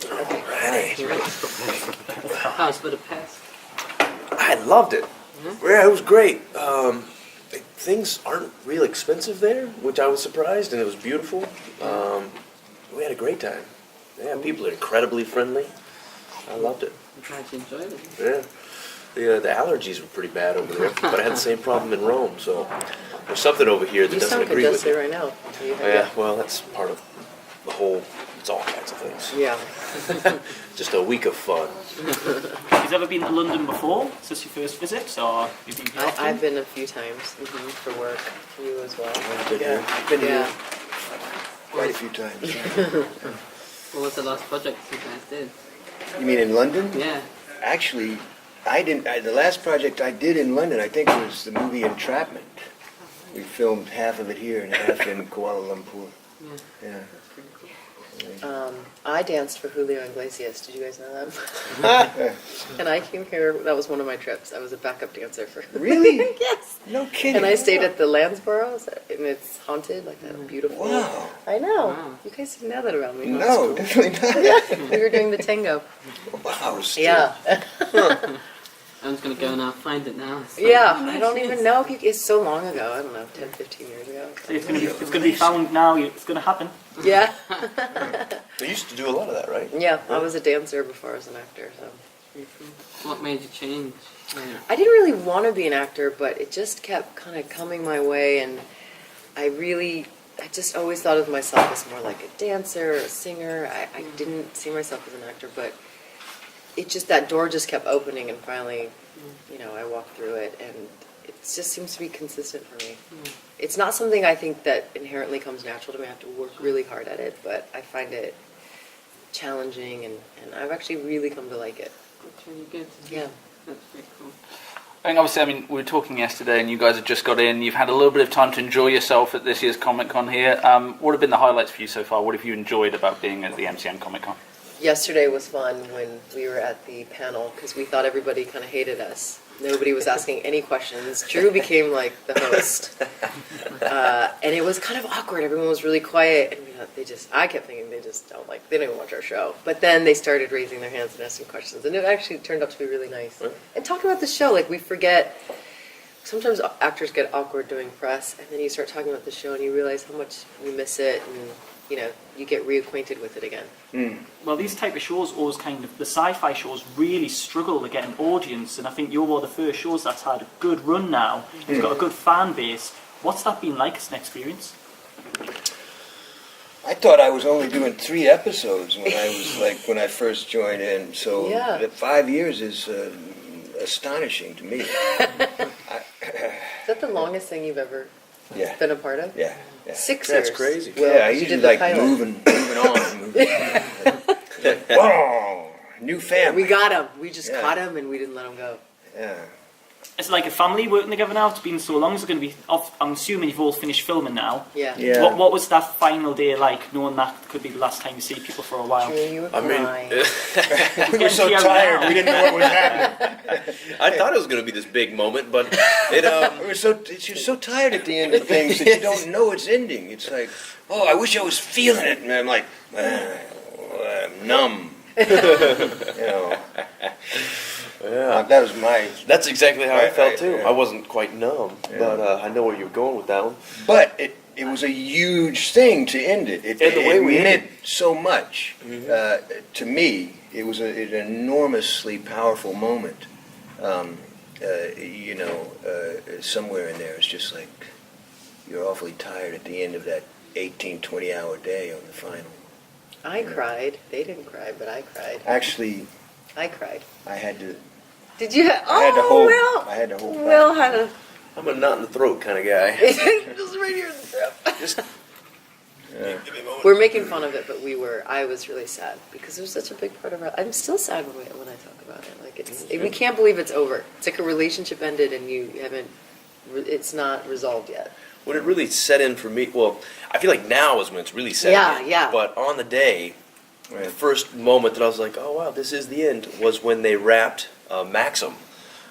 Alrighty. How's for the pest? I loved it. Yeah, it was great. Things aren't real expensive there, which I was surprised, and it was beautiful. We had a great time. Yeah, people are incredibly friendly. I loved it. I'm glad you enjoyed it. Yeah. The allergies were pretty bad over there, but I had the same problem in Rome, so there's something over here that doesn't agree with me. You sound congested right now. Yeah, well, that's part of the whole, it's all kinds of things. Yeah. Just a week of fun. Have you ever been to London before? Is this your first visit, or have you been here often? I've been a few times for work. You as well. I've been here Yeah. quite a few times. What was the last project you guys did? You mean in London? Yeah. Actually, I didn't. The last project I did in London, I think, was the movie Entrapment. We filmed half of it here and half in Kuala Lumpur. Yeah. I danced for Julio Iglesias. Did you guys know that? And I came here. That was one of my trips. I was a backup dancer for. Really? Yes. No kidding. And I stayed at the Lansborough, and it's haunted, like that beautiful. Wow. I know. Wow. You guys didn't know that about me. No, definitely not. Yeah, we were doing the tango. Wow. Yeah. I'm just going to go now find it now. So. Yeah, I don't even know if you, it's so long ago. I don't know, 10, 15 years ago. It's going to be found now. It's going to happen. Yeah. They used to do a lot of that, right? Yeah, I was a dancer before I was an actor, so. What made you change? Yeah. I didn't really want to be an actor, but it just kept kind of coming my way, and I just always thought of myself as more like a dancer or a singer. I didn't see myself as an actor, but it just, that door just kept opening, and finally, I walked through it, and it just seems to be consistent for me. It's not something I think that inherently comes natural to me. I have to work really hard at it, but I find it challenging, and I've actually really come to like it. That's really good. Yeah. That's very cool. I think obviously, we were talking yesterday and you guys had just got in. You've had a little bit of time to enjoy yourself at this year's Comic Con here. What have been the highlights for you so far? What have you enjoyed about being at the MCM Comic Con? Yesterday was fun when we were at the panel because we thought everybody kind of hated us. Nobody was asking any questions. Drew became like the host. And it was kind of awkward. Everyone was really quiet. And I kept thinking they don't even watch our show. But then they started raising their hands and asking questions. And it actually turned out to be really nice. And talking about the show, like we forget, sometimes actors get awkward doing press. And then you start talking about the show and you realize how much you miss it. And you get reacquainted with it again. Well, these type of shows always the sci-fi shows really struggle to get an audience, and I think you're one of the first shows that's had a good run now. You've got a good fan base. What's that been like as an experience? I thought I was only doing 3 episodes when I first joined in. So 5 years is astonishing to me. Is that the longest thing you've ever been a part of? Yeah. 6 years. That's crazy. Well, I usually like moving on. Whoa, new family. We got him. We just caught him and we didn't let him go. Yeah. It's like a family working together now. It's been so long. It's going to be. I'm assuming you've all finished filming now. Yeah. What was that final day like, knowing that could be the last time you see people for a while? Drew, you were I mean, crying. We were so tired, we didn't know what was happening. I thought it was going to be this big moment, but You're so tired at the end of things that you don't know it's ending. It's like, oh, I wish I was feeling it, and I'm like, I'm numb. yeah. That was my. That's exactly how I felt too. yeah. I wasn't quite numb, but I know where you're going with that one. But it was a huge thing to end it. And the way we meant ended. so much to me. It was an enormously powerful moment. Somewhere in there, it's just like you're awfully tired at the end of that 18, 20-hour day on the final. I cried. They didn't cry, but I cried. Actually, I cried. I had to. Did you? I had to hold. Will. I had to hold. Will had a. I'm a knot in the throat kind of guy. Just right here in the throat. Just give me a moment. We're making fun of it, but I was really sad because it was such a big part of our. I'm still sad when I talk about it. Like we can't believe it's over. It's like a relationship ended and you haven't. It's not resolved yet. When it really set in for me, well, I feel like now is when it's really set in. Yeah. But on the day, the first moment that I was like, oh wow, this is the end, was when they wrapped Maxim,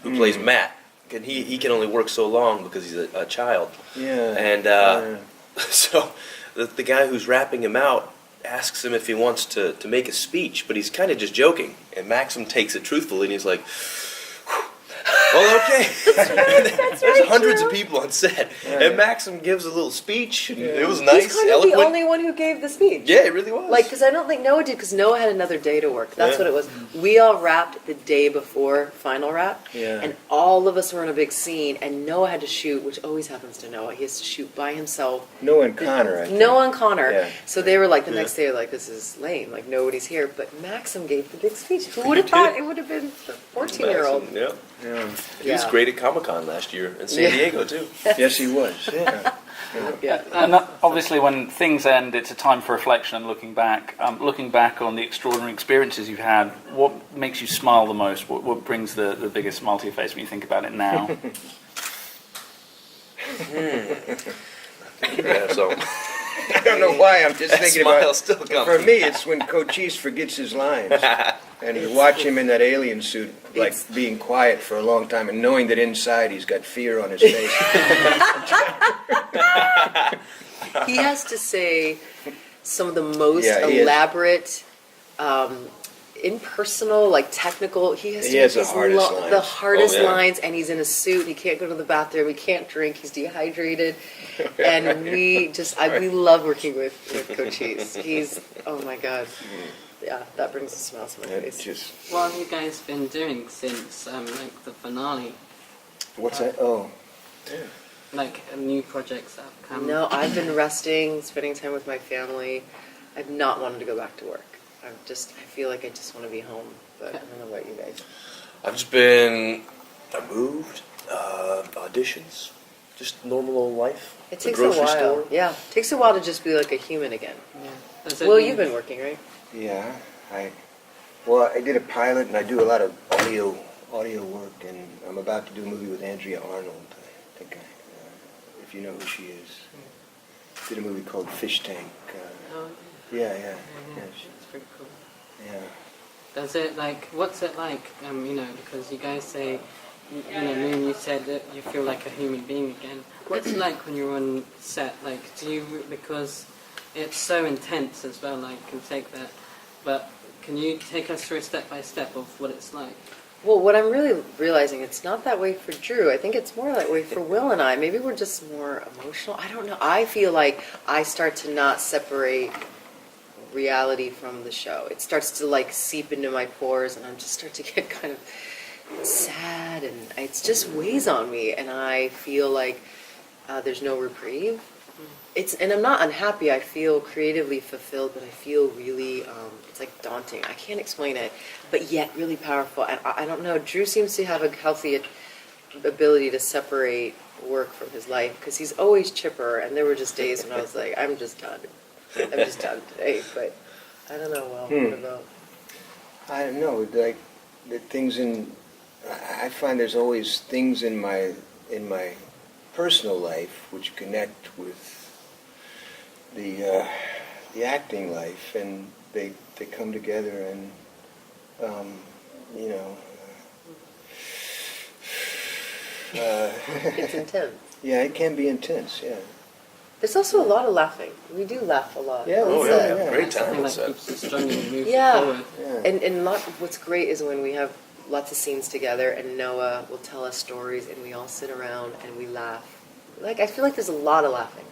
who plays Matt. And he can only work so long because he's a child. Yeah. And so the guy who's wrapping him out asks him if he wants to make a speech, but he's kind of just joking. And Maxim takes it truthfully, and he's like, well, okay. There's hundreds of people on set, and Maxim gives a little speech, and it was nice, He's kind of eloquent. the only one who gave the speech. Yeah, it really was. Like, because I don't think Noah did, because Noah had another day to work. That's Yeah. what it was. We all wrapped the day before final wrap, Yeah. and all of us were in a big scene, and Noah had to shoot, which always happens to Noah. He has to shoot by himself. Noah and Connor, I think. Noah and Connor. Yeah. So they were like, the next day, like, this is lame. Like, nobody's here. But Maxim gave the big speech. Who would have thought it would have been a 14-year-old? Maxim, yeah. Yeah. He was Yeah. great at Comic Con last year in San Yeah. Diego, too. Yes, he was. Yeah. Yeah. And obviously, when things end, it's a time for reflection and looking back. Looking back on the extraordinary experiences you've had, what makes you smile the most? What brings the biggest smile to your face when you think about it now? Yeah, so I don't know why, I'm just that thinking smile about... still comes. For me, it's when Cochise forgets his lines. And you watch him in that alien suit, like being quiet for a long time and knowing that inside he's got fear on his face. He has to say some of the most Yeah, he is. elaborate, impersonal, like technical. He has to He make has the these hardest lines. the hardest Oh, yeah. lines, and he's in a suit. He can't go to the bathroom. He can't drink. He's dehydrated, and we love working with Cochise. He's oh my god, yeah, that brings a smile to my It's face. just... What have you guys been doing since like the finale? What's that? Oh. Like new projects that have come? No, I've been resting, spending time with my family. I've not wanted to go back to work. I feel like I just want to be home. But I don't know about you guys. I moved, auditions, just normal old life. It The takes a grocery while. store. Yeah, it takes a while to just be like a human again. Yeah. Does it Well, mean- you've been working, right? Yeah, I did a pilot, and I do a lot of audio work, and I'm about to do a movie with Andrea Arnold. I think, if you know who she is. Did a movie called Fish Tank. Oh, Yeah. it's pretty cool. Yeah. Does it what's it like? Because you guys say, Moon, you said that you feel like a human being again. What's it like when you're on set? Like, because it's so intense as well, can take that. But can you take us through a step by step of what it's like? Well, what I'm really realizing, it's not that way for Drew. I think it's more that way for Will and I. Maybe we're just more emotional. I don't know. I feel like I start to not separate reality from the show. It starts to seep into my pores, and I just start to get kind of sad, and it just weighs on me, and I feel like there's no reprieve. And I'm not unhappy. I feel creatively fulfilled, but I feel really, it's daunting. I can't explain it, but yet really powerful. And I don't know. Drew seems to have a healthy ability to separate work from his life, because he's always chipper. And there were just days when I was like, I'm just done. I'm just done today. But I don't know. Well, what about? I don't know. The things I find there's always things in my personal life which connect with the acting life, and they come together, and It's intense. yeah, it can be intense. Yeah. There's also a lot of laughing. We do laugh a lot. Yeah, Oh, we yeah, yeah. great time Something on that set. keeps you strong and moves Yeah. you forward. Yeah. And what's great is when we have lots of scenes together, and Noah will tell us stories, and we all sit around and we laugh. I feel like there's a lot of laughing.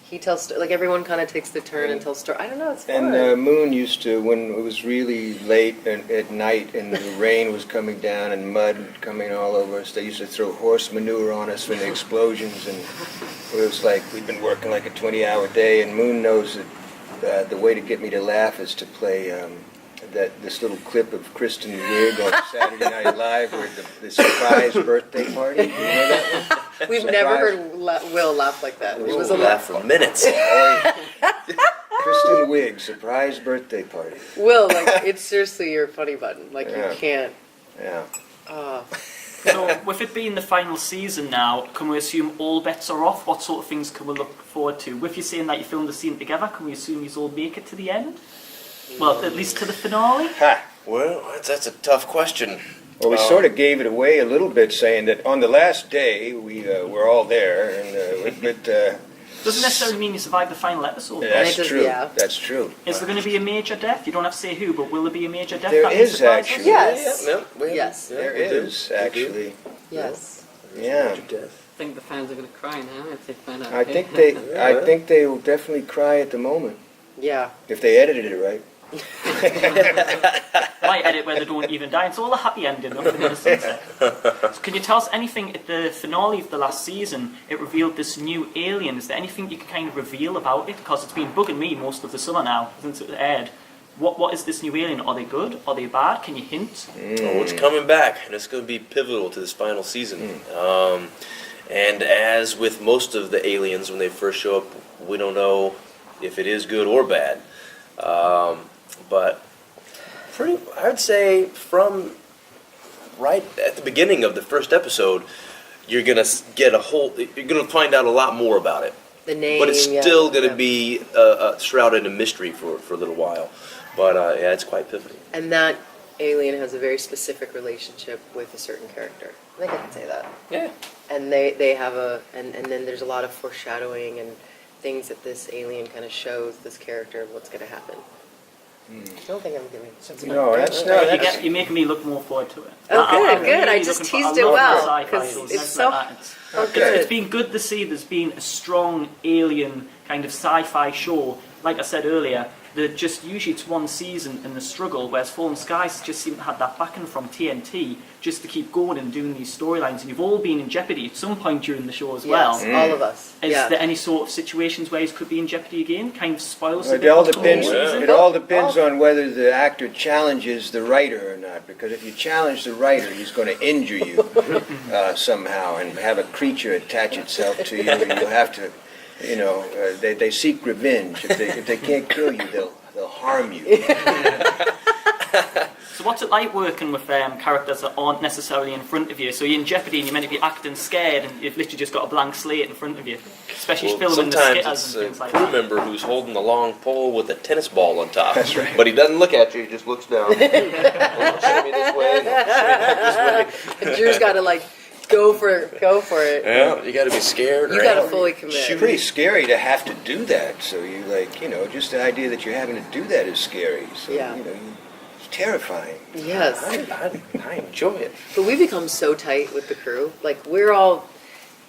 He tells everyone kind of takes the turn and tells stories. I don't know, it's fun. And Moon used to, when it was really late at night and the rain was coming down and mud coming all over us, they used to throw horse manure on us when the explosions, and it was like we'd been working like a 20-hour day, and Moon knows that the way to get me to laugh is to play this little clip of Kristen Wiig on Saturday Night Live, where the surprise birthday party. You know that one? We've never heard Will laugh like that. It was a laugh for minutes. Kristen Wiig, surprise birthday party. Will, it's seriously your funny button. Yeah. You can't. Yeah. So, with it being the final season now, can we assume all bets are off? What sort of things can we look forward to? With you saying that you filmed the scene together, can we assume you all make it to the end? Well, at least to the finale? Ha! Well, that's a tough question. Well, we sort of gave it away a little bit, saying that on the last day we were all there, and Doesn't necessarily mean you survive the final episode. That's does- true. yeah. That's true. Is there going to be a major death? You don't have to say who, but will there be a major death? There that is surprise us? actually. Yes. Yes. There is actually. Yes. Yeah. I think the fans are going to cry now if they find out. I think they will definitely cry at the moment Yeah. if they edited it right. Might edit where they don't even die. It's all a happy ending, nothing in the sunset. So can you tell us anything at the finale of the last season? It revealed this new alien. Is there anything you can kind of reveal about it? Because it's been bugging me most of the summer now since it aired. What is this new alien? Are they good? Are they bad? Can you hint? Oh, it's coming back, and it's going to be pivotal to this final season. And as with most of the aliens, when they first show up, we don't know if it is good or bad. But I would say from right at the beginning of the first episode, you're gonna get you're gonna find out a lot more about it. The name. But it's still gonna be shrouded in mystery for a little while. But yeah, it's quite pivotal. And that alien has a very specific relationship with a certain character. I think I can say that. Yeah. And they have and then there's a lot of foreshadowing and things that this alien kind of shows this character what's going to happen. I don't think I'm giving something. No, that's not. You're making me look more forward to it. Oh, good, I'm good. I really just looking for- teased I it love well, sci-fi 'cause shows, it's everything so- like that. Oh, It's good. been good to see there's been a strong alien kind of sci-fi show. Like I said earlier, that just usually it's one season and the struggle, whereas Fallen Skies just seem to have that backing from TNT just to keep going and doing these storylines. And you've all been in jeopardy at some point during the show as well. Yes, all of us. Is Yeah. there any sort of situations where you could be in jeopardy again? Kind of spoilers. It all depends. It all depends on whether the actor challenges the writer or not. Because if you challenge the writer, he's going to injure you somehow and have a creature attach itself to you, and you'll have to. You know, they seek revenge. If they can't kill you, they'll harm you. So what's it like working with characters that aren't necessarily in front of you? So you're in jeopardy and you're meant to be acting scared, and you've literally just got a blank slate in front of you, especially filming the sometimes skitters it's and a things like crew that. member who's holding the long pole with a tennis ball on top. That's right. But he doesn't look at you; he just looks down. Show me this way. Show me this way. And Drew's got to like go for it. Yeah, you got to be scared. You or got to angry. fully commit. It's pretty scary to have to do that. So you just the idea that you're having to do that is scary. So Yeah. it's terrifying. Yes. I enjoy it. But we become so tight with the crew. Like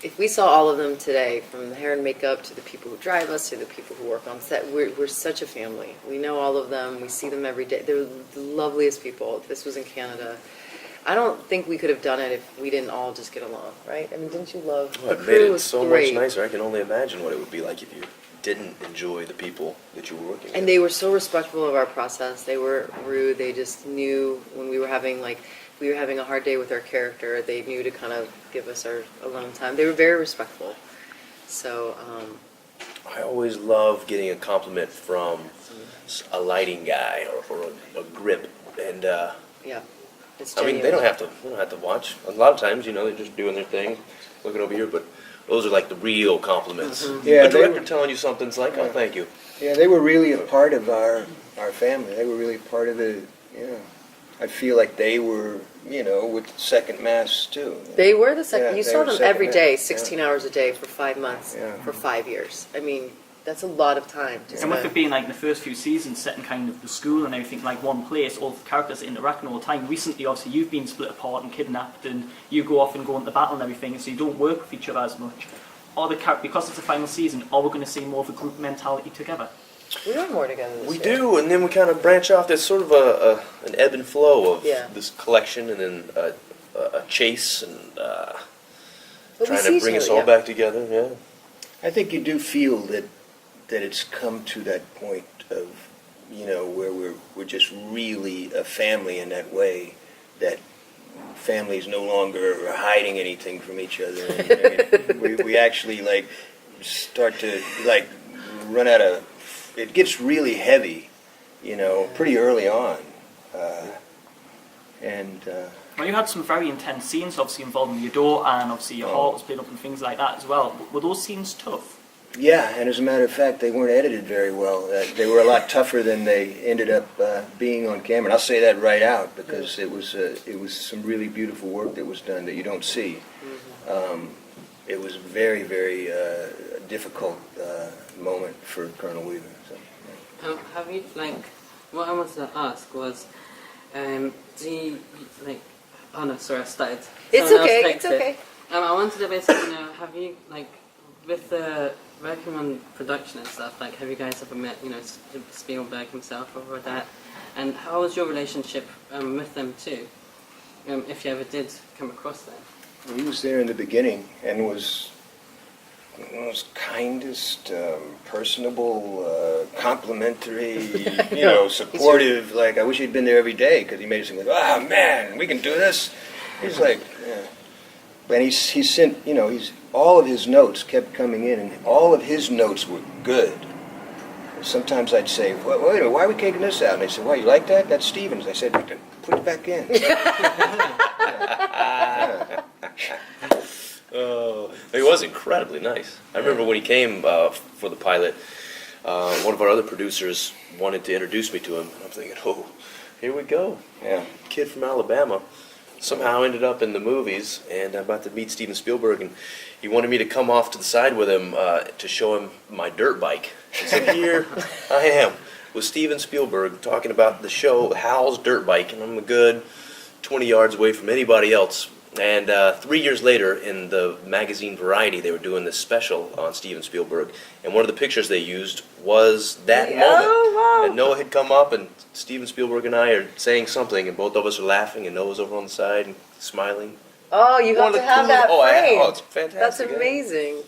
if we saw all of them today, from the hair and makeup to the people who drive us to the people who work on set, we're such a family. We know all of them. We see them every day. They're the loveliest people. If this was in Canada, I don't think we could have done it if we didn't all just get along, right? I mean, didn't you love Well, the it crew? made it Was so great. much nicer. I can only imagine what it would be like if you didn't enjoy the people that you were working with. And they were so respectful of our process. They weren't rude. They just knew when we were having a hard day with our character, they knew to kind of give us our alone time. They were very respectful. So, I always love getting a compliment from a lighting guy or a grip, and yeah, it's I mean they genuine. don't have to watch. A lot of times, they're just doing their thing, looking over here. But those are like the real compliments. Yeah, a they director were- telling you something's like, oh, thank you. Yeah, they were really a part of our family. They were really part of the. I feel like they were, with Second Mass too. They were the second. Yeah, You they saw were them second every man. day, Yeah. 16 hours a day for 5 months, Yeah. for 5 years. I mean, that's a lot of time. To And with spend. it being like the first few seasons set in kind of the school and everything like one place, all the characters interacting all the time. Recently, obviously, you've been split apart and kidnapped, and you go off and go into battle and everything, so you don't work with each other as much. Because it's the final season, are we going to see more of a group mentality together? We are more together this We year. do, and then we kind of branch off. There's sort of an ebb and flow of Yeah. this collection, and then a chase, and But we trying see to each bring us other, all yeah. back together. Yeah. I think you do feel that it's come to that point of, where we're just really a family in that way, that families no longer are hiding anything from each other. And, we actually start to run out of. It gets really heavy, pretty early on, Well, you had some very intense scenes, obviously involving your daughter, and obviously your heart was split up and things like that as well. Were those scenes tough? Yeah, and as a matter of fact, they weren't edited very well. They were a lot tougher than they ended up being on camera. And I'll say that right out because it was some really beautiful work that was done that you don't see. It was very, very difficult moment for Colonel Weaver. So, Have you, like, what I wanted to ask was, do you, like, oh no, sorry, I started. It's Someone else okay, takes it's it. okay. I wanted to basically know, have you, like, with the working on production and stuff, like, have you guys ever met, Spielberg himself or that? And how was your relationship with them too? If you ever did come across them? he was there in the beginning and was kindest, personable, complimentary, supportive. Like, I wish he'd been there every day because he made us think, "Ah, man, we can do this." He's like, yeah. And he sent, all of his notes kept coming in, and all of his notes were good. Sometimes I'd say, "Wait a minute, why are we taking this out?" And they said, "Why, you like that? That's Stevens." I said, "Put it back in." He was incredibly nice. I remember when he came for the pilot, one of our other producers wanted to introduce me to him. I'm thinking, oh, here we go. Yeah. Kid from Alabama. Somehow ended up in the movies, and I'm about to meet Steven Spielberg, and he wanted me to come off to the side with him to show him my dirt bike. So here I am with Steven Spielberg talking about the show Hal's Dirt Bike, and I'm a good 20 yards away from anybody else. And 3 years later, in the magazine Variety, they were doing this special on Steven Spielberg, and one of the pictures they used was that moment. wow. And Noah had come up, and Steven Spielberg and I are saying something, and both of us are laughing, and Noah's over on the side and smiling. Oh, you have to have that frame. Oh, it's fantastic. That's amazing.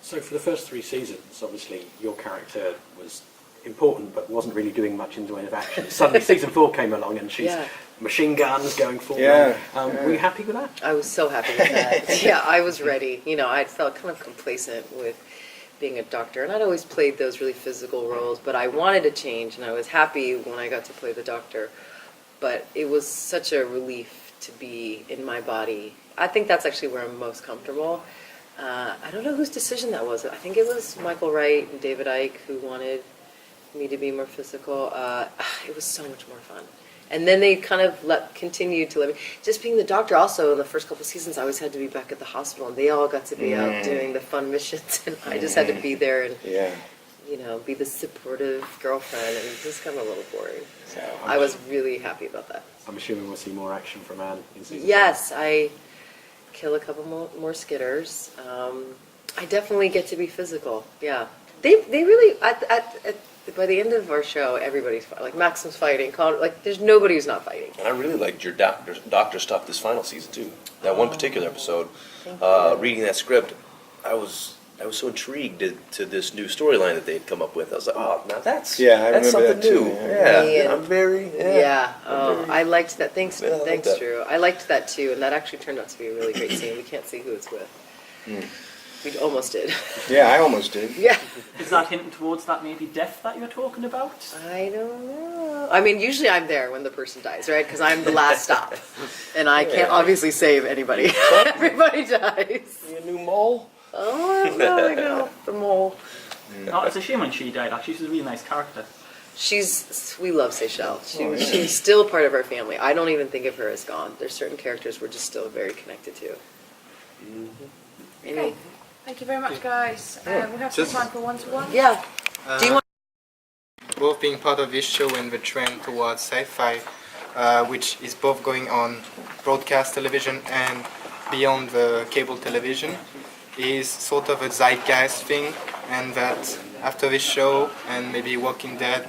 So for the first 3 seasons, obviously, your character was important, but wasn't really doing much in the way of action. Suddenly, season 4 came along, and she's machine guns going forward. Yeah. Were you happy with that? I was so happy with that. Yeah, I was ready. I felt kind of complacent with being a doctor, and I'd always played those really physical roles, but I wanted to change, and I was happy when I got to play the doctor. But it was such a relief to be in my body. I think that's actually where I'm most comfortable. I don't know whose decision that was. I think it was Michael Wright and David Icke who wanted me to be more physical. It was so much more fun. And then they kind of continued to let me. Just being the doctor also, in the first couple of seasons, I always had to be back at the hospital, and they all got to be out doing the fun missions, and I just had to be there and, be the supportive girlfriend, and it was kind of a little boring. So I was really happy about that. I'm assuming we'll see more action from Anne in season 4. Yes, I kill a couple more skitters. I definitely get to be physical. Yeah, they really by the end of our show, everybody's fighting. Like Maxim's fighting. There's nobody who's not fighting. And I really liked your doctor stuff this final season too. That one particular episode, reading that script, I was so intrigued to this new storyline that they had come up with. I was like, oh, now that's remember something that too, new. yeah. I'm very I liked that. Thanks, Yeah, I like thanks, that. Drew. I liked that too, and that actually turned out to be a really great scene. We can't see who it's with. We almost did. Yeah, I almost did. Yeah. Is that hinting towards that maybe death that you're talking about? I don't know. I mean, usually I'm there when the person dies, right? Because I'm the last stop, and I can't obviously save anybody. Everybody dies. You a new mole? Oh no, I know the mole. No, it's a shame when she died. Actually, she's a really nice character. We love Seychelles. She's still part of our family. I don't even think of her as gone. There's certain characters we're just still very connected to. Okay. Thank you very much, guys. We have some time for one-to-one. Yeah. Do you want? Both being part of this show and the trend towards sci-fi, which is both going on broadcast television and beyond the cable television, is sort of a zeitgeist thing, and that after this show and maybe Walking Dead,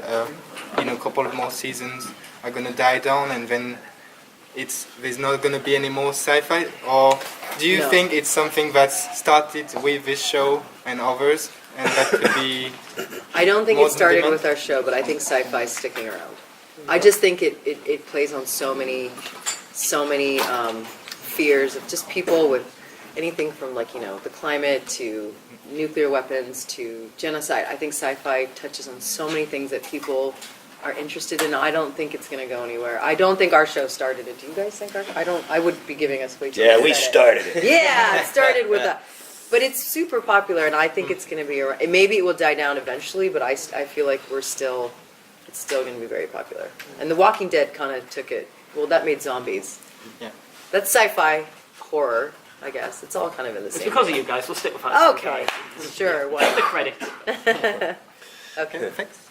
a couple of more seasons are going to die down, and then there's not going to be any more sci-fi? Or do you think it's something that's started with this show and others, and that could be... I don't think more it started than with our show, but I think sci-fi is sticking around. I just think it plays on so many fears of just people with anything from the climate to nuclear weapons to genocide. I think sci-fi touches on so many things that people are interested in. I don't think it's going to go anywhere. I don't think our show started it. Do you guys think I would be giving us way too much Yeah, we credit. started it. Yeah, it started with that. But it's super popular, and I think it's going to be around. Maybe it will die down eventually, but I feel like it's still going to be very popular. And The Walking Dead kind of took it. Well, that made zombies. Yeah. That's sci-fi horror. I guess. It's all kind of in the It's same. because of you guys. We'll stick with that. Okay, sure. Get Well, the credit. okay. Thanks.